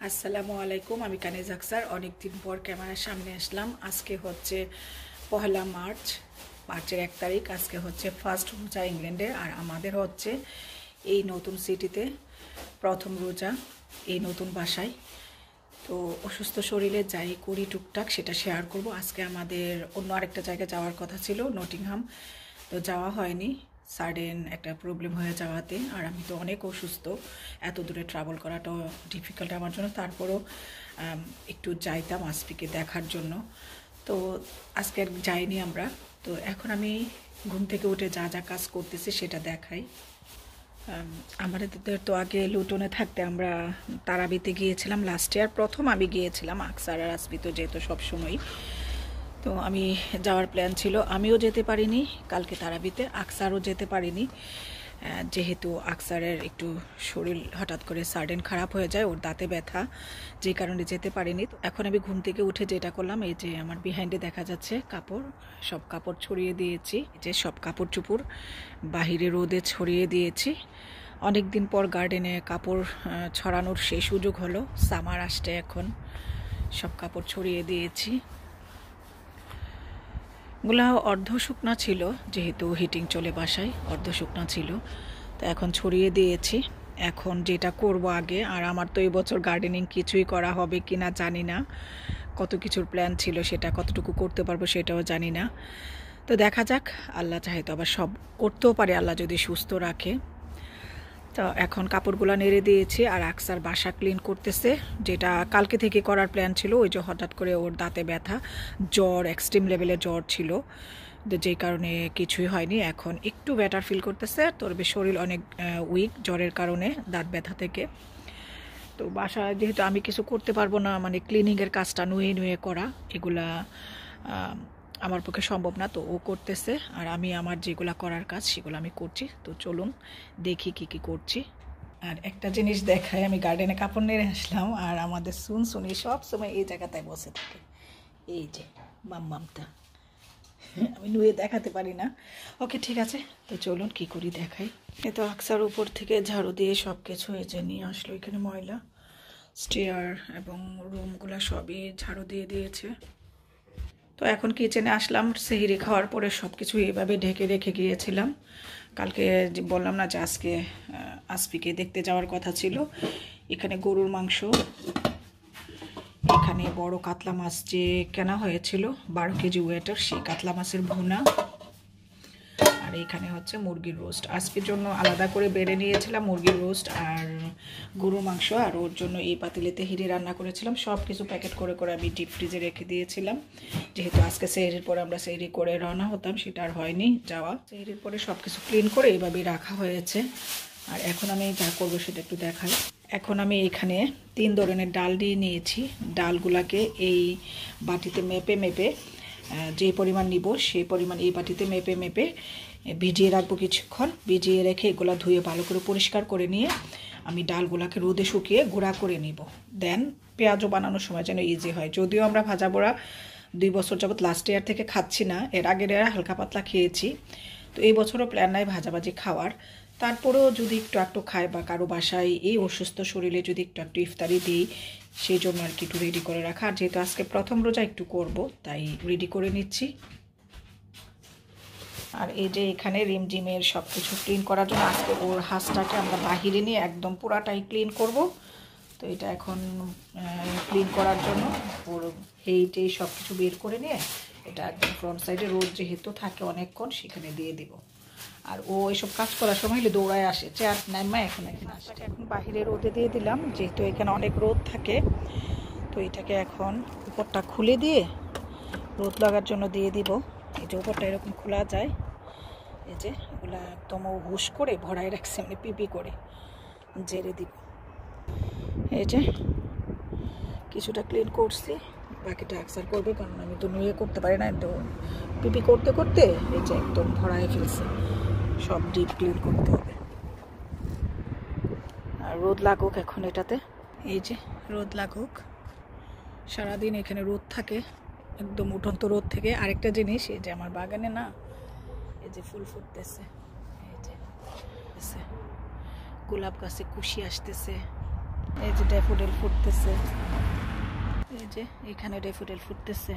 আসসালামু আলাইকুম। আমি কানিজ আক্তার। অনেকদিন পর ক্যামেরার সামনে আসলাম। আজকে হচ্ছে পহেলা মার্চের 1 তারিখ। আজকে হচ্ছে ফার্স্ট রোজা ইংল্যান্ডে, আর আমাদের হচ্ছে এই নতুন সিটিতে প্রথম রোজা এই নতুন বাসায়। তো অসুস্থ শরীরে যাই করি টুকটাক সেটা শেয়ার করব। আজকে আমাদের অন্য আরেকটা জায়গায় যাওয়ার কথা ছিল, নটিংহাম, তো যাওয়া হয়নি সাডেন একটা প্রবলেম হয়ে যাওয়াতে। আর আমি তো অনেক অসুস্থ, এত দূরে ট্রাভেল করাটাও ডিফিকাল্ট আমার জন্য। তারপরও একটু যাইতাম আসপিকে দেখার জন্য, তো আজকে আর যাইনি আমরা। তো এখন আমি ঘুম থেকে উঠে যা যা কাজ করতেছি সেটা দেখাই। আমাদের তো আগে লুটনে থাকতে আমরা তারাবিতে গিয়েছিলাম লাস্ট ইয়ার। প্রথম আমি গিয়েছিলাম, আকসার আর আসবি তো যেত সবসময়। তো আমি যাওয়ার প্ল্যান ছিল, আমিও যেতে পারিনি কালকে তারাবিতে, আকসারও যেতে পারিনি, যেহেতু আকসারের একটু শরীর হঠাৎ করে সাডেন খারাপ হয়ে যায়, ওর দাঁতে ব্যথা, যে কারণে যেতে পারিনি। তো এখন আমি ঘুম থেকে উঠে যেটা করলাম, এই যে আমার বিহাইন্ডে দেখা যাচ্ছে কাপড়, সব কাপড় ছড়িয়ে দিয়েছি। যে সব কাপড় চুপড় বাহিরে রোদে ছড়িয়ে দিয়েছি। অনেক দিন পর গার্ডেনে কাপড় ছড়ানোর সেই সুযোগ হলো, সামার আসছে এখন। সব কাপড় ছড়িয়ে দিয়েছি। গুলা অর্ধ শুকনা ছিল, যেহেতু হিটিং চলে বাসায়, অর্ধ শুকনা ছিল, তো এখন ছড়িয়ে দিয়েছি। এখন যেটা করব আগে, আর আমার তো এই বছর গার্ডেনিং কিছুই করা হবে কি না জানি না, কত কিছুর প্ল্যান ছিল, সেটা কতটুকু করতে পারবো সেটাও জানি না। তো দেখা যাক, আল্লাহ চাহে তো আবার সব করতেও পারে আল্লাহ যদি সুস্থ রাখে। তো এখন কাপড়গুলো নেড়ে দিয়েছি, আর আকসার বাসা ক্লিন করতেছে, যেটা কালকে থেকে করার প্ল্যান ছিল। ওই যে হঠাৎ করে ওর দাঁতে ব্যথা, জ্বর, এক্সট্রিম লেভেলে জ্বর ছিল, যেই কারণে কিছুই হয়নি। এখন একটু বেটার ফিল করতেছে, তোর শরীর অনেক উইক জ্বরের কারণে, দাঁত ব্যথা থেকে। তো বাসায় যেহেতু আমি কিছু করতে পারবো না, মানে ক্লিনিংয়ের কাজটা নুয়ে নুয়ে করা, এগুলা আমার পক্ষে সম্ভব না, তো ও করতেছে, আর আমি আমার যেগুলো করার কাজ সেগুলো আমি করছি। তো চলুন দেখি কি কি করছি। আর একটা জিনিস দেখাই, আমি গার্ডেনে কাপড় নেড়ে আসলাম, আর আমাদের শুনি সব সময় এই জায়গাটায় বসে থাকে, এই যে মাম্মামটা। আমি নুয়ে দেখাতে পারি না। ওকে ঠিক আছে, তো চলুন কি করি দেখাই। এ তো আকসার উপর থেকে ঝাড়ু দিয়ে সব কিছু এই যে নিয়ে আসলো, এখানে ময়লা, স্টেয়ার এবং রুমগুলো সবই ঝাড়ু দিয়ে দিয়েছে। তো এখন কিচেনে আসলাম, সেহরি খাওয়ার পরে সব কিছু এইভাবে ঢেকে রেখে গিয়েছিলাম। কালকে বললাম না যে আজকে আসপিকে দেখতে যাওয়ার কথা ছিল। এখানে গরুর মাংস, এখানে বড় কাতলা মাছ যে কেনা হয়েছিল 12 কেজি ওয়েটের, সেই কাতলা মাছের ভুনা, আর এখানে হচ্ছে মুরগির রোস্ট। আসপির জন্য আলাদা করে বেড়ে নিয়েছিলাম মুরগির রোস্ট আর গরুর মাংস, আর ওর জন্য এই পাতিলেতে হিরি রান্না করেছিলাম। সব কিছু প্যাকেট করে করে আমি ডিপ ফ্রিজে রেখে দিয়েছিলাম, যেহেতু আজকে সেহরির পরে আমরা সেহরি করে রওনা হতাম, সেটা আর হয়নি যাওয়া। সেহরির পরে সব কিছু ক্লিন করে এইভাবেই রাখা হয়েছে। আর এখন আমি যা করবো সেটা একটু দেখাই। এখন আমি এখানে 3 ধরনের ডাল দিয়ে নিয়েছি। ডালগুলাকে এই বাটিতে মেপে মেপে, যে পরিমাণ নিব সেই পরিমাণ এই বাটিতে মেপে মেপে ভিজিয়ে রাখবো কিছুক্ষণ। ভিজিয়ে রেখে এগুলো ধুয়ে ভালো করে পরিষ্কার করে নিয়ে আমি ডালগুলাকে রোদে শুকিয়ে গুঁড়া করে নিব। দেন পেঁয়াজও বানানোর সময় যেন ইজি হয়। যদিও আমরা ভাজা পোড়া 2 বছর যাবত লাস্ট ইয়ার থেকে খাচ্ছি না, এর আগের এরা হালকা পাতলা খেয়েছি, তো এই বছরও প্ল্যান নাই ভাজাভাজি খাওয়ার। তারপরেও যদি একটু একটু খায় বা কারো বাসায় এই অসুস্থ শরীরে যদি একটু একটু ইফতারি দিই, সেই জন্য আর কি একটু রেডি করে রাখা। আর যেহেতু আজকে প্রথম রোজা একটু করব, তাই রেডি করে নিচ্ছি। আর এই যে এখানে রিমঝিমের সব কিছু ক্লিন করার জন্য আজকে ওর হাঁসটাকে আমরা বাহিরে নিয়ে একদম পুরাটাই ক্লিন করব। তো এটা এখন ক্লিন করার জন্য ওর হেইটেই সব কিছু বের করে নিয়ে এটা একদম ফ্রন্ট সাইডে রোদ যেহেতু থাকে অনেকক্ষণ, সেখানে দিয়ে দিব। আর ও এসব কাজ করার সময় হলে দৌড়ায় আসে, চেয়ার নাইমা এখন এখানে আসে। এখন বাহিরে রোদে দিয়ে দিলাম, যেহেতু এখানে অনেক রোদ থাকে। তো এটাকে এখন উপরটা খুলে দিয়ে রোদ লাগার জন্য দিয়ে দিব। এই যে উপরটা এরকম খোলা যায়, এই যে এগুলো একদম হুশ করে ভরাই রাখছে, মানে পিপি করে জেরে দিব। এই যে কিছুটা ক্লিন করছি, বাকিটা আকসার করবে, কারণ আমি তো নুয়ে করতে পারি না। তো পিপি করতে করতে এই যে একদম ভরাই ফেলছে, সব ডিপ ক্লিন করতে হবে। আর রোদ লাগুক এখন এটাতে, এই যে রোদ লাগুক, সারাদিন এখানে রোদ থাকে, একদম উঠন্ত রোদ থেকে। আরেকটা জিনিস, এই যে আমার বাগানে না এই যে ফুল ফুটতেছে, এই যে গোলাপ গাছে কুশি আসতেছে, এই যে ড্যাফোডিল ফুটতেছে, এই যে এখানে ড্যাফোডিল ফুটতেছে।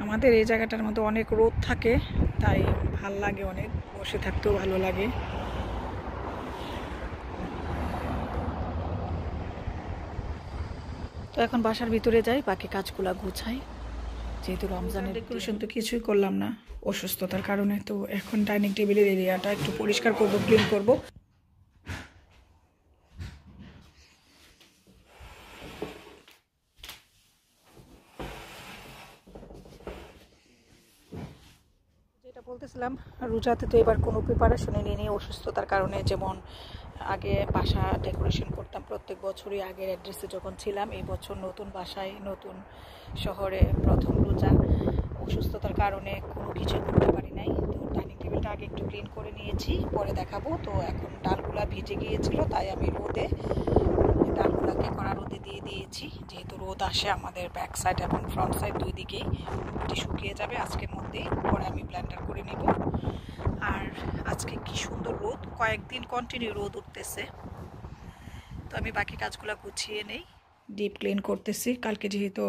আমাদের এই জায়গাটার মধ্যে অনেক রোদ থাকে, তাই ভাল লাগে, অনেক বসে থাকতেও ভালো লাগে। তো এখন বাসার ভিতরে যাই, বাকি কাজগুলো গুছাই, যেহেতু রমজানের ডেকোরেশন তো কিছুই করলাম না অসুস্থতার কারণে। তো এখন ডাইনিং টেবিলের এরিয়াটা একটু পরিষ্কার করব, ক্লিন করব। যেটা বলতেছিলাম, রোজাতে তো এবার কোনো প্রিপারেশনে নিয়ে অসুস্থতার কারণে, যেমন আগে বাসা ডেকোরেশন করতাম প্রত্যেক বছরই আগের অ্যাড্রেসে যখন ছিলাম। এই বছর নতুন বাসায় নতুন শহরে প্রথম রোজা, অসুস্থতার কারণে কোনো কিছু করতে পারি নাই। তো ডাইনিং টেবিলটা আগে একটু ক্লিন করে নিয়েছি, পরে দেখাবো। তো এখন ডালগুলা ভিজে গিয়েছিল, তাই আমি ডালগুলাকে কড়া রোদে দিয়ে দিয়েছি, যেহেতু রোদ আসে আমাদের ব্যাক সাইড এবং ফ্রন্ট সাইড দুই দিকেই। এটি শুকিয়ে যাবে আজকের মধ্যেই, পরে আমি ব্লেন্ডার করে নেব। আর আজকে কি সুন্দর রোদ, কয়েকদিন কন্টিনিউ রোদ উঠতেছে। তো আমি বাকি কাজগুলো গুছিয়ে নেই, ডিপ ক্লিন করতেছি। কালকে যেহেতু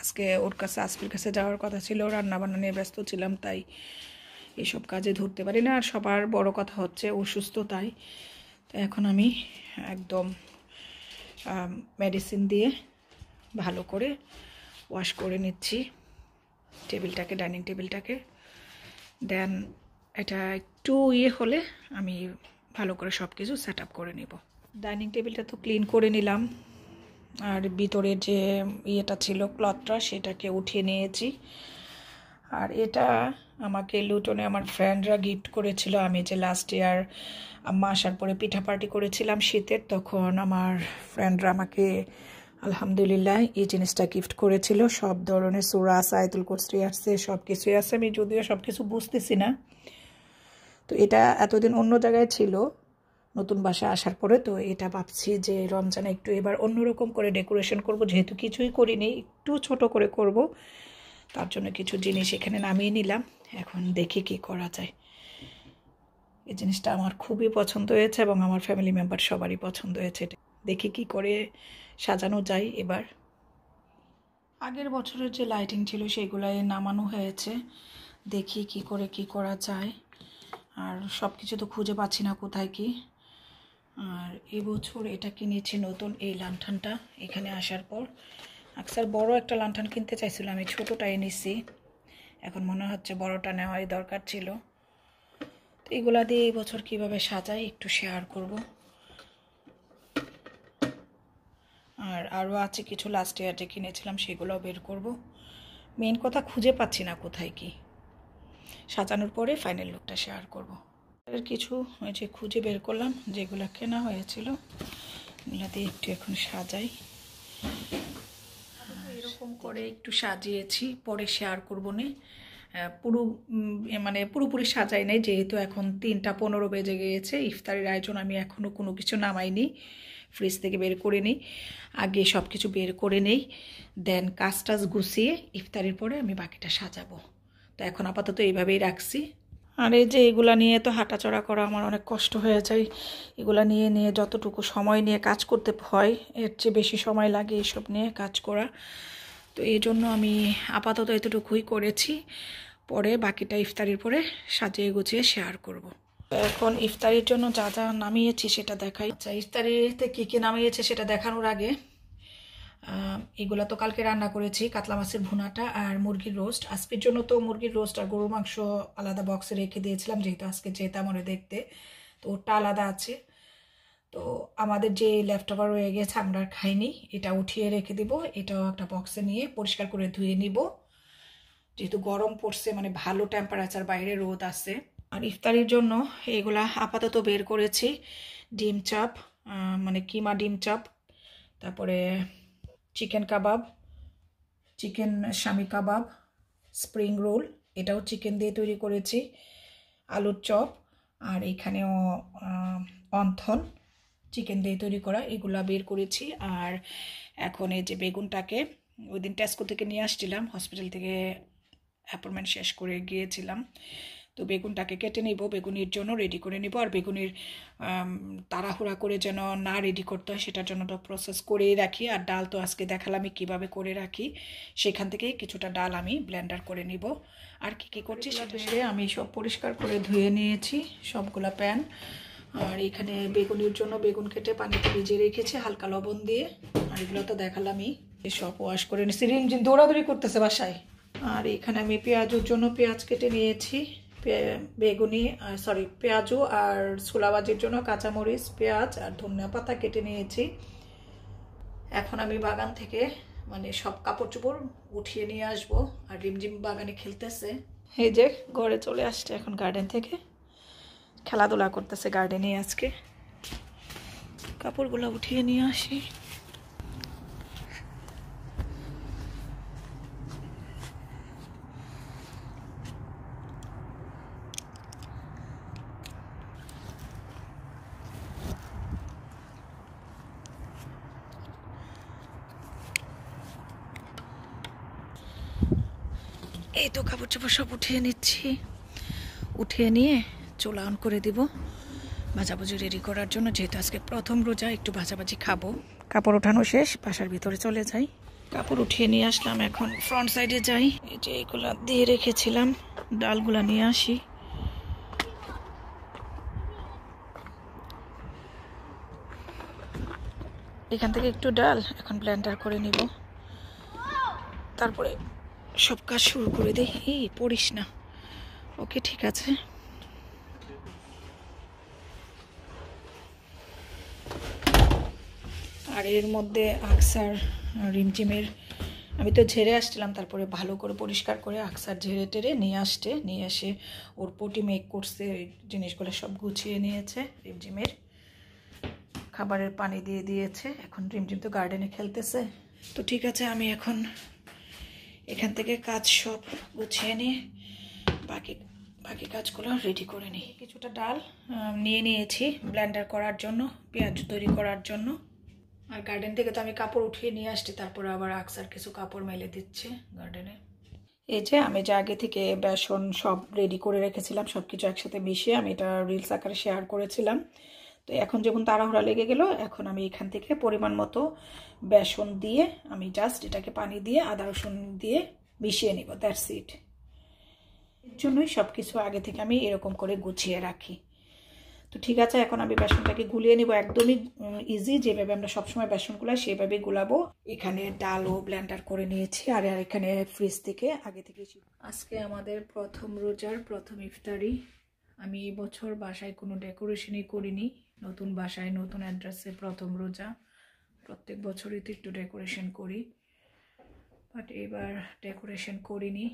আজকে ওর কাছে, আসফির কাছে যাওয়ার কথা ছিল, রান্নাবান্না নিয়ে ব্যস্ত ছিলাম, তাই এসব কাজে ধরতে পারি না। আর সবার বড় কথা হচ্ছে অসুস্থ, তাই তো এখন আমি একদম মেডিসিন দিয়ে ভালো করে ওয়াশ করে নিচ্ছি টেবিলটাকে, ডাইনিং টেবিলটাকে। দেন এটা একটু হলে আমি ভালো করে সব কিছু সেট আপ করে নেব। ডাইনিং টেবিলটা তো ক্লিন করে নিলাম, আর ভিতরের যে ইয়েটা ছিল ক্লথটা, সেটাকে উঠিয়ে নিয়েছি। আর এটা আমাকে লুটনে আমার ফ্রেন্ডরা গিফট করেছিল। আমি যে লাস্ট ইয়ার আম্মা আসার পরে পিঠা পার্টি করেছিলাম শীতের, তখন আমার ফ্রেন্ডরা আমাকে আলহামদুলিল্লাহ এই জিনিসটা গিফট করেছিল। সব ধরনের সূরা আছে, আয়াতুল কুরসি আছে, সব কিছুই আছে। আমি যদিও সব কিছু বুঝতেছি না, তো এটা এতদিন অন্য জায়গায় ছিল, নতুন বাসায় আসার পরে। তো এটা ভাবছি যে রমজানে একটু এবার অন্যরকম করে ডেকোরেশন করব, যেহেতু কিছুই করিনি, একটু ছোট করে করব। তার জন্য কিছু জিনিস এখানে নামিয়ে নিলাম, এখন দেখি কি করা যায়। এই জিনিসটা আমার খুবই পছন্দ হয়েছে এবং আমার ফ্যামিলি মেম্বার সবারই পছন্দ হয়েছে। দেখি কি করে সাজানো যায় এবার। আগের বছরের যে লাইটিং ছিল সেগুলাই নামানো হয়েছে, দেখি কি করে কি করা যায়। আর সব কিছু তো খুঁজে পাচ্ছি না কোথায় কি। আর এবছর এটা কিনেছি নতুন, এই লান্ঠানটা এখানে আসার পর। আকসার বড় একটা লান্ঠান কিনতে চাইছিল, আমি ছোটোটাই নিছি। এখন মনে হচ্ছে বড়টা নেওয়াই দরকার ছিল। তো এগুলা দিয়ে এই বছর কীভাবে সাজাই একটু শেয়ার করব। আর আরও আছে কিছু লাস্ট ইয়ার যে কিনেছিলাম, সেগুলোও বের করব। মেন কথা খুঁজে পাচ্ছি না কোথায় কি। সাজানোর পরে ফাইনাল লুকটা শেয়ার করব। আর কিছু যে খুঁজে বের করলাম, যেগুলো কেনা হয়েছিল, এগুলো দিয়ে একটু এখন সাজাই। এরকম করে একটু সাজিয়েছি, পরে শেয়ার করবো না। পুরোপুরি সাজাই নাই, যেহেতু এখন 3:15 বেজে গিয়েছে। ইফতারের আয়োজন আমি এখনও কোনো কিছু নামাইনি, ফ্রিজ থেকে বের করে নিই। আগে সব কিছু বের করে নেই, দেন কাজ টাজ গুছিয়ে ইফতারের পরে আমি বাকিটা সাজাবো। তো এখন আপাতত এইভাবেই রাখছি। আর এই যে এগুলা নিয়ে তো হাঁটাচড়া করা আমার অনেক কষ্ট হয়ে যায়। এগুলা নিয়ে নিয়ে যতটুকু সময় নিয়ে কাজ করতে হয়, এর চেয়ে বেশি সময় লাগে এসব নিয়ে কাজ করা। তো এই জন্য আমি আপাতত এতটুকুই করেছি, পরে বাকিটা ইফতারির পরে সাজিয়ে গুছিয়ে শেয়ার করব। এখন ইফতারির জন্য যা যা নামিয়েছি সেটা দেখাই। আচ্ছা, ইফতারিতে কী কী নামিয়েছে সেটা দেখানোর আগে, এগুলো তো কালকে রান্না করেছি, কাতলা মাছের ভুনাটা আর মুরগির রোস্ট। আজকের জন্য তো মুরগির রোস্ট আর গরুর মাংস আলাদা বক্সে রেখে দিয়েছিলাম, যেহেতু আজকে যেতাম ওরে দেখতে, তো ওটা আলাদা আছে। তো আমাদের যে লেফট ওভার রয়ে গেছে আমরা খাইনি, এটা উঠিয়ে রেখে দিব। এটাও একটা বক্সে নিয়ে পরিষ্কার করে ধুয়ে নিব, যেহেতু গরম পড়ছে, মানে ভালো টেম্পারেচার, বাইরে রোদ আছে। আর ইফতারির জন্য এগুলা আপাতত বের করেছি। ডিম চাপ, মানে কিমা ডিম চাপ, তারপরে চিকেন কাবাব, চিকেন শামি কাবাব, স্প্রিং রোল, এটাও চিকেন দিয়ে তৈরি করেছি, আলুর চপ, আর এখানেও অন্থন চিকেন দিয়ে তৈরি করা, এগুলা বের করেছি। আর এখন এই যে বেগুনটাকে ওই দিন টেস্কো থেকে নিয়ে আসছিলাম, হসপিটাল থেকে অ্যাপয়েন্টমেন্ট শেষ করে গিয়েছিলাম, তো বেগুনটাকে কেটে নিব, বেগুনির জন্য রেডি করে নিব। আর বেগুনির তাড়াহুড়া করে যেন না রেডি করতে হয় সেটার জন্য তো প্রসেস করেই রাখি। আর ডাল তো আজকে দেখালাম আমি কীভাবে করে রাখি, সেখান থেকেই কিছুটা ডাল আমি ব্লেন্ডার করে নিব। আর কী কী করছি সেটা আমি সব পরিষ্কার করে ধুয়ে নিয়েছি সবগুলা প্যান। আর এখানে বেগুনির জন্য বেগুন কেটে পানিতে ভিজিয়ে রেখেছি হালকা লবণ দিয়ে। আর এগুলো তো দেখালামই, সব ওয়াশ করে নিয়েছি। রিমঝিম দৌড়াদৌড়ি করতেছে বাসায়। আর এখানে আমি পেঁয়াজুর জন্য পেঁয়াজ কেটে নিয়েছি, বেগুনি পেঁয়াজু, আর ছোলাবাজির জন্য কাঁচামরিচ, পেঁয়াজ আর ধনিয়া পাতা কেটে নিয়েছি। এখন আমি বাগান থেকে মানে সব কাপড় চোপড় উঠিয়ে নিয়ে আসবো। আর রিমঝিম বাগানে খেলতেছে, এই যে ঘরে চলে আসছে এখন গার্ডেন থেকে, খেলাধুলা করতেছে গার্ডেনে। আজকে কাপড়গুলো উঠিয়ে নিয়ে আসি। এই তো কাপড় চোপড় সব উঠিয়ে নিচ্ছি, উঠিয়ে নিয়ে চুলা অন করে দিব ভাজাভুজি রেডি করার জন্য। যেহেতু আজকে প্রথম রোজা, একটু ভাজাভাজি খাবো। কাপড় ওঠানো শেষ, বাসার ভিতরে চলে যাই। কাপড় উঠিয়ে নিয়ে আসলাম, এখন ফ্রন্ট সাইডে যাই। এই যে এগুলা দিয়ে রেখেছিলাম, ডালগুলা নিয়ে আসি। এখান থেকে একটু ডাল এখন ব্লেন্ডার করে নিব, তারপরে সব কাজ শুরু করে দিই। এই পড়িস না, ওকে ঠিক আছে। আর এর মধ্যে আকসার রিমঝিমের আমি তো ঝেড়ে আসছিলাম, তারপরে ভালো করে পরিষ্কার করে আকসার ঝেড়ে টেরে নিয়ে এসে ওর পটি মেক করছে, ওই জিনিসগুলো সব গুছিয়ে নিয়েছে। রিমঝিমের খাবারের পানি দিয়ে দিয়েছে, এখন রিমঝিম তো গার্ডেনে খেলতেছে। তো ঠিক আছে, আমি এখন এখান থেকে কাজ সব গুছিয়ে নিয়ে বাকি কাজগুলো রেডি করে নিই। কিছুটা ডাল নিয়ে নিয়েছি ব্লেন্ডার করার জন্য, পেঁয়াজ তৈরি করার জন্য। আর গার্ডেন থেকে তো আমি কাপড় উঠিয়ে নিয়ে আসছি, তারপরে আবার আকসার কিছু কাপড় মেলে দিচ্ছে গার্ডেনে। এই যে আমি যে আগে থেকে বেসন সব রেডি করে রেখেছিলাম, সব কিছু একসাথে মিশিয়ে আমি এটা রিলস আকারে শেয়ার করেছিলাম। তো এখন যখন তাড়াহুড়া লেগে গেল, এখন আমি এখান থেকে পরিমাণ মতো বেসন দিয়ে আমি জাস্ট এটাকে পানি দিয়ে আদা রসুন দিয়ে মিশিয়ে নিব, দ্যাটস ইট। এর জন্যই সব কিছু আগে থেকে আমি এরকম করে গুছিয়ে রাখি। তো ঠিক আছে, এখন আমি বেসনটাকে গুলিয়ে নিব, একদমই ইজি, যেভাবে আমরা সবসময় বেসন গুলাই সেভাবেই গুলাবো। এখানে ডালও ব্লেন্ডার করে নিয়েছি। আর এখানে ফ্রিজ থেকে আগে থেকে আজকে আমাদের প্রথম রোজার প্রথম ইফতারি। আমি এই বছর বাসায় কোনো ডেকোরেশনই করিনি, নতুন বাসায় নতুন অ্যাড্রেসে প্রথম রোজা। প্রত্যেক বছরই তো একটু ডেকোরেশন করি, বাট এবার ডেকোরেশন করিনি,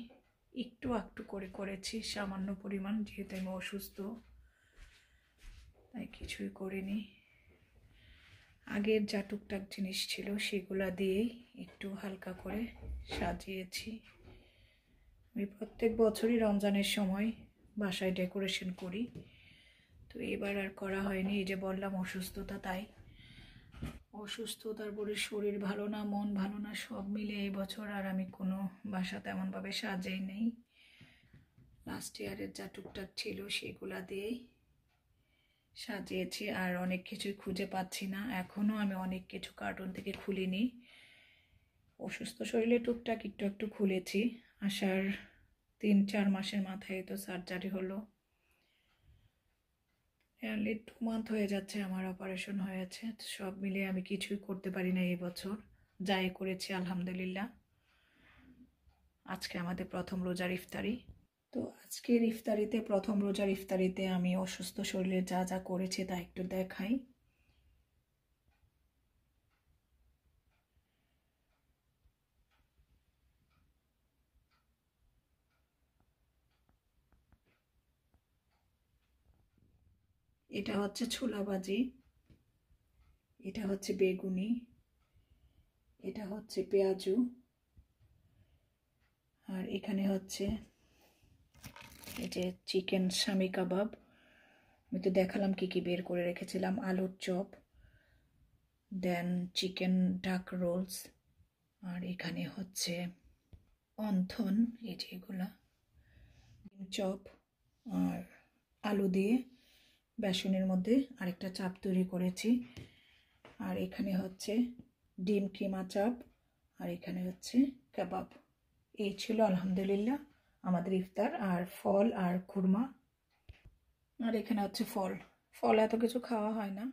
একটু করে করেছি সামান্য পরিমাণ, যেহেতু আমি অসুস্থ তাই কিছুই করিনি। আগের যা টুকটাক জিনিস ছিল সেগুলা দিয়েই একটু হালকা করে সাজিয়েছি। আমি প্রত্যেক বছরই রমজানের সময় বাসায় ডেকোরেশন করি, তো এবার আর করা হয়নি। এই যে বললাম অসুস্থতা, তাই অসুস্থতার পরে শরীর ভালো না, মন ভালো না, সব মিলে এই বছর আর আমি কোনো বাসা তেমনভাবে সাজাই নেই। লাস্ট ইয়ারের যা টুকটাক ছিল সেগুলা দিয়েই সাজিয়েছি। আর অনেক কিছুই খুঁজে পাচ্ছি না, এখনও আমি অনেক কিছু কার্টুন থেকে খুলিনি। অসুস্থ শরীরে টুকটাক একটু খুলেছি। আসার 3-4 মাসের মাথায় তো সার্জারি হলো, নিয়ারলি 2 মান্থ হয়ে যাচ্ছে আমার অপারেশন হয়েছে। সব মিলিয়ে আমি কিছুই করতে পারি না এই বছর, যাই করেছি আলহামদুলিল্লাহ। আজকে আমাদের প্রথম রোজার ইফতারি। তো আজকের ইফতারিতে, প্রথম রোজার ইফতারিতে আমি অসুস্থ শরীরে যা যা করেছি তা একটু দেখাই। এটা হচ্ছে ছোলা ভাজি, এটা হচ্ছে বেগুনি, এটা হচ্ছে পেঁয়াজু, আর এখানে হচ্ছে এই যে চিকেন শামি কাবাব। আমি তো দেখালাম কি কি বের করে রেখেছিলাম, আলুর চপ, দেন চিকেন ডাক রোলস, আর এখানে হচ্ছে অন্থন, এই যে এগুলা চপ, আর আলু দিয়ে বেসনের মধ্যে আরেকটা চাপ তৈরি করেছি। আর এখানে হচ্ছে ডিম কিমা চাপ, আর এখানে হচ্ছে কাবাব। এই ছিল আলহামদুলিল্লাহ আমাদের ইফতার। আর ফল আর খুরমা, আর এখানে হচ্ছে ফল। ফল এত কিছু খাওয়া হয় না।